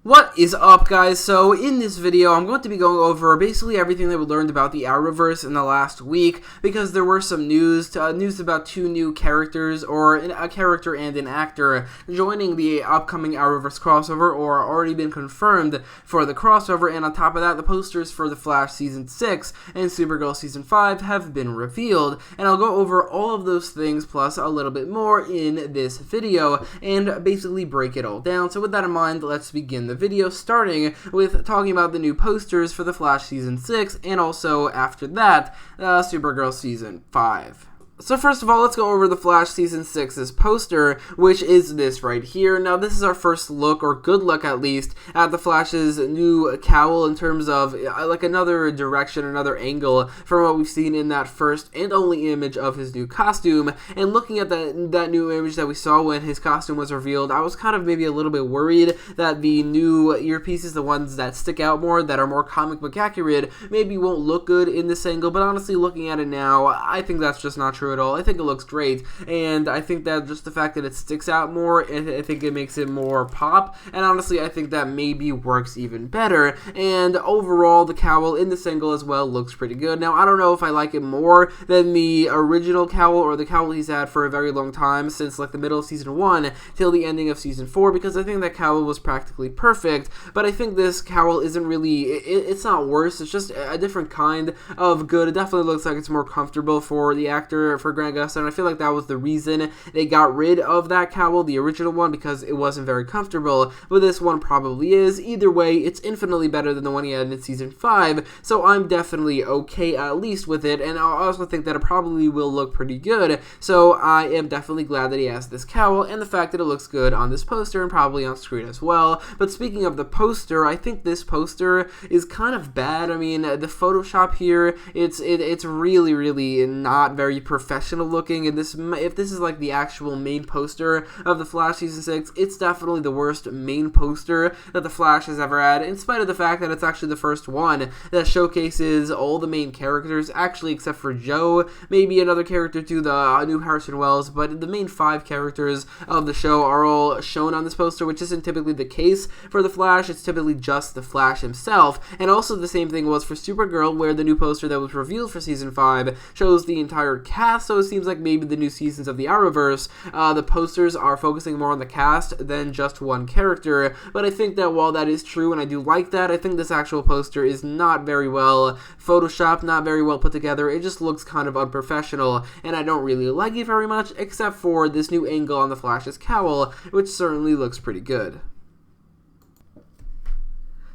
What is up, guys? So in this video I'm going to be going over basically everything that we learned about the Arrowverse in the last week, because there were some news about two new characters, or a character and an actor joining the upcoming Arrowverse crossover, or already been confirmed for the crossover. And on top of that, the posters for The Flash Season 6 and Supergirl Season 5 have been revealed, and I'll go over all of those things plus a little bit more in this video and basically break it all down. So with that in mind, let's begin the video, starting with talking about the new posters for The Flash Season 6 and also after that, Supergirl Season 5. So first of all, let's go over The Flash Season 6's poster, which is this right here. Now, this is our first look, or good look at least, at The Flash's new cowl in terms of like another direction, another angle from what we've seen in that first and only image of his new costume. And looking at that new image that we saw when his costume was revealed, I was kind of maybe a little bit worried that the new earpieces, the ones that stick out more, that are more comic book accurate, maybe won't look good in this angle. But honestly, looking at it now, I think that's just not true at all. I think it looks great, and I think that just the fact that it sticks out more, I think it makes it more pop, and honestly, I think that maybe works even better. And overall, the cowl in this angle as well looks pretty good. Now, I don't know if I like it more than the original cowl, or the cowl he's had for a very long time, since like the middle of Season 1 till the ending of Season 4, because I think that cowl was practically perfect. But I think this cowl isn't really, it's not worse, it's just a different kind of good. It definitely looks like it's more comfortable for the actor, for Grant Gustin, and I feel like that was the reason they got rid of that cowl, the original one, because it wasn't very comfortable. But this one probably is. Either way, it's infinitely better than the one he had in Season 5, so I'm definitely okay at least with it, and I also think that it probably will look pretty good, so I am definitely glad that he has this cowl, and the fact that it looks good on this poster and probably on screen as well. But speaking of the poster, I think this poster is kind of bad. I mean, the Photoshop here, it's really not very professional looking, and if this is like the actual main poster of The Flash Season 6, it's definitely the worst main poster that The Flash has ever had, in spite of the fact that it's actually the first one that showcases all the main characters, actually except for Joe, maybe another character too, the new Harrison Wells, but the main 5 characters of the show are all shown on this poster, which isn't typically the case for The Flash. It's typically just The Flash himself. And also the same thing was for Supergirl, where the new poster that was revealed for Season 5 shows the entire cast, so it seems like maybe the new seasons of the Arrowverse, the posters are focusing more on the cast than just one character. But I think that while that is true, and I do like that, I think this actual poster is not very well photoshopped, not very well put together. It just looks kind of unprofessional, and I don't really like it very much, except for this new angle on the Flash's cowl, which certainly looks pretty good.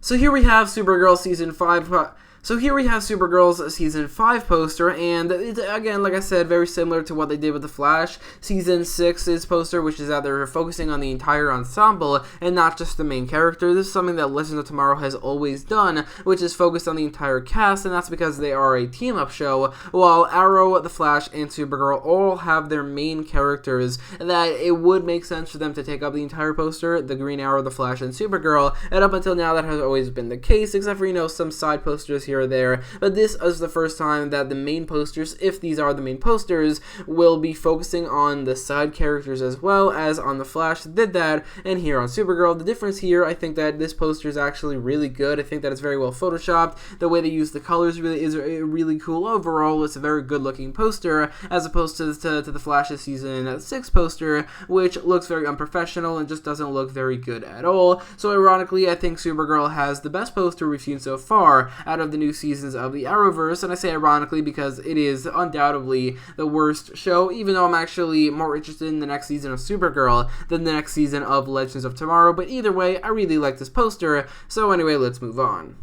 So here we have Supergirl Season 5. So here we have Supergirl's Season 5 poster, and it's, again, like I said, very similar to what they did with The Flash Season 6's poster, which is that they're focusing on the entire ensemble and not just the main character. This is something that Legends of Tomorrow has always done, which is focused on the entire cast, and that's because they are a team-up show, while Arrow, The Flash, and Supergirl all have their main characters that it would make sense for them to take up the entire poster, the Green Arrow, The Flash, and Supergirl, and up until now that has always been the case, except for, some side posters here or there. But this is the first time that the main posters, if these are the main posters, will be focusing on the side characters as well as on The Flash did that, and here on Supergirl. The difference here, I think that this poster is actually really good. I think that it's very well photoshopped. The way they use the colors is really cool. Overall, it's a very good looking poster, as opposed to The Flash's Season 6 poster, which looks very unprofessional and just doesn't look very good at all. So ironically, I think Supergirl has the best poster we've seen so far out of the new seasons of the Arrowverse, and I say ironically because it is undoubtedly the worst show, even though I'm actually more interested in the next season of Supergirl than the next season of Legends of Tomorrow. But either way, I really like this poster, so anyway, let's move on.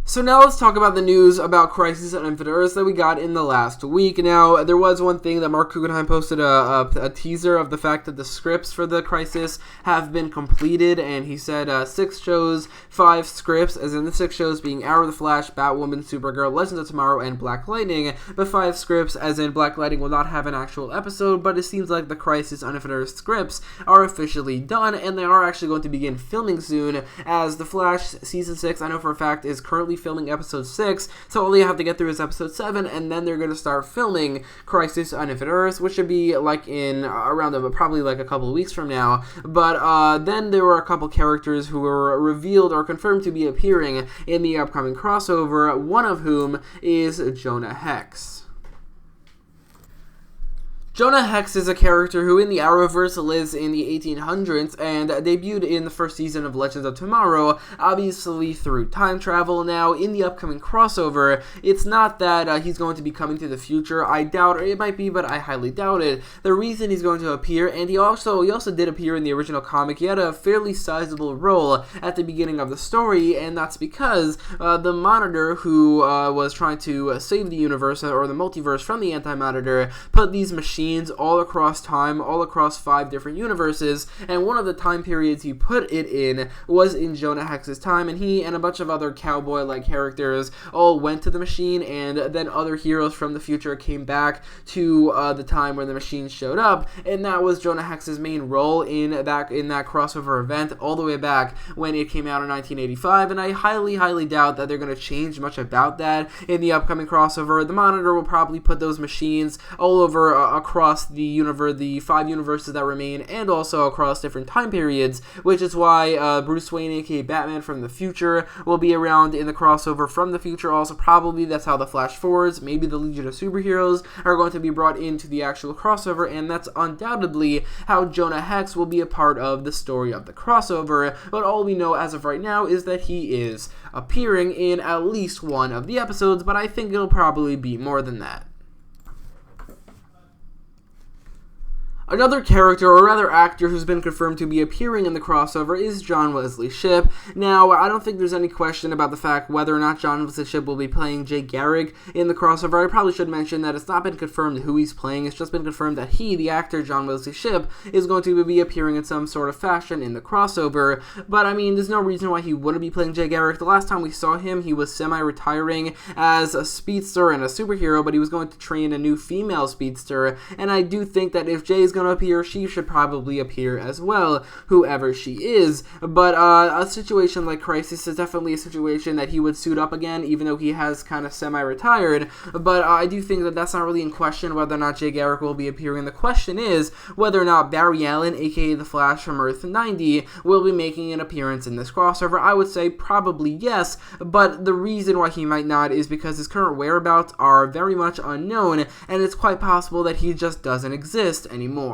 So now let's talk about the news about Crisis on Infinite Earths that we got in the last week. Now, there was one thing that Mark Guggenheim posted a teaser of the fact that the scripts for the Crisis have been completed, and he said 6 shows, 5 scripts, as in the 6 shows being Arrow, The Flash, Batwoman, Supergirl, Legends of Tomorrow, and Black Lightning, but 5 scripts, as in Black Lightning will not have an actual episode, but it seems like the Crisis on Infinite Earths scripts are officially done, and they are actually going to begin filming soon, as The Flash Season 6, I know for a fact, is currently filming episode 6, so all they have to get through is episode 7, and then they're going to start filming Crisis on Infinite Earths, which should be like in around probably like a couple of weeks from now. But then there were a couple characters who were revealed or confirmed to be appearing in the upcoming crossover, one of whom is Jonah Hex. Jonah Hex is a character who in the Arrowverse lives in the 1800s and debuted in the first season of Legends of Tomorrow, obviously through time travel. Now, in the upcoming crossover, it's not that he's going to be coming to the future. I doubt, or it might be, but I highly doubt it. The reason he's going to appear, and he also did appear in the original comic, he had a fairly sizable role at the beginning of the story, and that's because the Monitor, who was trying to save the universe, or the multiverse from the Anti-Monitor, put these machines all across time, all across 5 different universes, and one of the time periods he put it in was in Jonah Hex's time, and he and a bunch of other cowboy-like characters all went to the machine, and then other heroes from the future came back to the time where the machine showed up, and that was Jonah Hex's main role in that crossover event all the way back when it came out in 1985, and I highly doubt that they're going to change much about that in the upcoming crossover. The Monitor will probably put those machines all over across the 5 universes that remain, and also across different time periods, which is why Bruce Wayne, aka Batman from the future, will be around in the crossover from the future. Also, probably that's how the Flash Forwards, maybe the Legion of Superheroes, are going to be brought into the actual crossover, and that's undoubtedly how Jonah Hex will be a part of the story of the crossover. But all we know as of right now is that he is appearing in at least one of the episodes, but I think it'll probably be more than that. Another character, or rather actor, who's been confirmed to be appearing in the crossover is John Wesley Shipp. Now, I don't think there's any question about the fact whether or not John Wesley Shipp will be playing Jay Garrick in the crossover. I probably should mention that it's not been confirmed who he's playing. It's just been confirmed that he, the actor John Wesley Shipp, is going to be appearing in some sort of fashion in the crossover. But, I mean, there's no reason why he wouldn't be playing Jay Garrick. The last time we saw him, he was semi-retiring as a speedster and a superhero, but he was going to train a new female speedster. And I do think that if Jay is going to appear, she should probably appear as well, whoever she is. But a situation like Crisis is definitely a situation that he would suit up again, even though he has kind of semi-retired. But I do think that that's not really in question whether or not Jay Garrick will be appearing. The question is whether or not Barry Allen, aka the Flash from Earth 90, will be making an appearance in this crossover. I would say probably yes, but the reason why he might not is because his current whereabouts are very much unknown, and it's quite possible that he just doesn't exist anymore.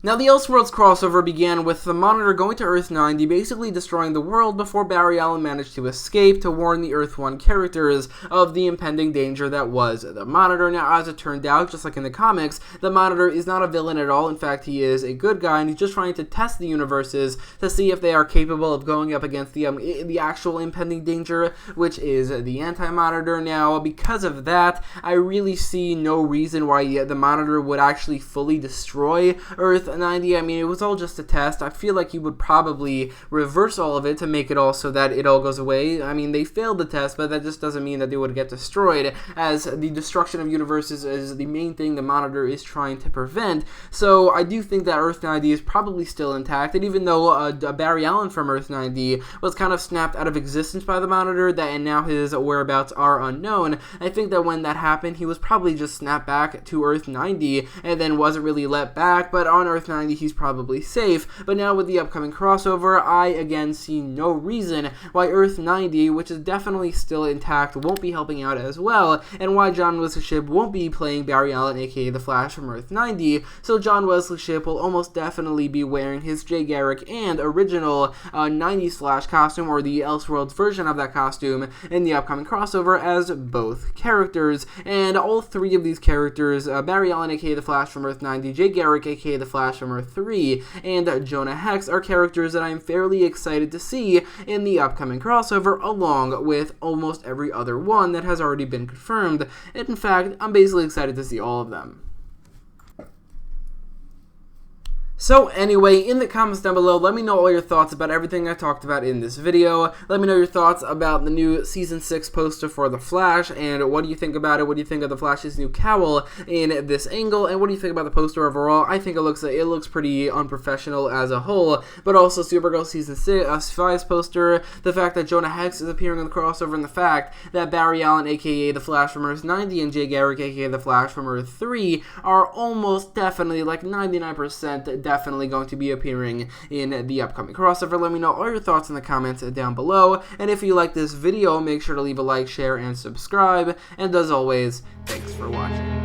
Now, the Elseworlds crossover began with the Monitor going to Earth 90, basically destroying the world before Barry Allen managed to escape to warn the Earth 1 characters of the impending danger that was the Monitor. Now, as it turned out, just like in the comics, the Monitor is not a villain at all. In fact, he is a good guy, and he's just trying to test the universes to see if they are capable of going up against the actual impending danger, which is the Anti-Monitor. Now, because of that, I really see no reason why the Monitor would actually fully destroy Earth 90. I mean, it was all just a test. I feel like he would probably reverse all of it to make it all so that it all goes away. I mean, they failed the test, but that just doesn't mean that they would get destroyed, as the destruction of universes is the main thing the Monitor is trying to prevent. So I do think that Earth 90 is probably still intact, and even though Barry Allen from Earth 90 was kind of snapped out of existence by the Monitor, and now his whereabouts are unknown, I think that when that happened, he was probably just snapped back to Earth 90 and then wasn't really let back. But on Earth 90, he's probably safe. But now with the upcoming crossover, I again see no reason why Earth 90, which is definitely still intact, won't be helping out as well, and why John Wesley Shipp won't be playing Barry Allen, aka the Flash from Earth 90. So John Wesley Shipp will almost definitely be wearing his Jay Garrick and original 90s Flash costume, or the Elseworlds version of that costume, in the upcoming crossover as both characters. And all 3 of these characters, Barry Allen, aka the Flash from Earth 90, Jay Garrick, aka the Flash from Earth 3, and Jonah Hex, are characters that I'm fairly excited to see in the upcoming crossover, along with almost every other one that has already been confirmed. And in fact, I'm basically excited to see all of them. So anyway, in the comments down below, let me know all your thoughts about everything I talked about in this video. Let me know your thoughts about the new Season 6 poster for The Flash, and what do you think about it? What do you think of The Flash's new cowl in this angle, and what do you think about the poster overall? I think it looks pretty unprofessional as a whole, but also Supergirl Season 5's poster, the fact that Jonah Hex is appearing in the crossover, and the fact that Barry Allen, aka The Flash from Earth 90, and Jay Garrick, aka The Flash from Earth 3, are almost definitely, like 99%, definitely going to be appearing in the upcoming crossover. Let me know all your thoughts in the comments down below, and if you like this video, make sure to leave a like, share, and subscribe, and as always, thanks for watching.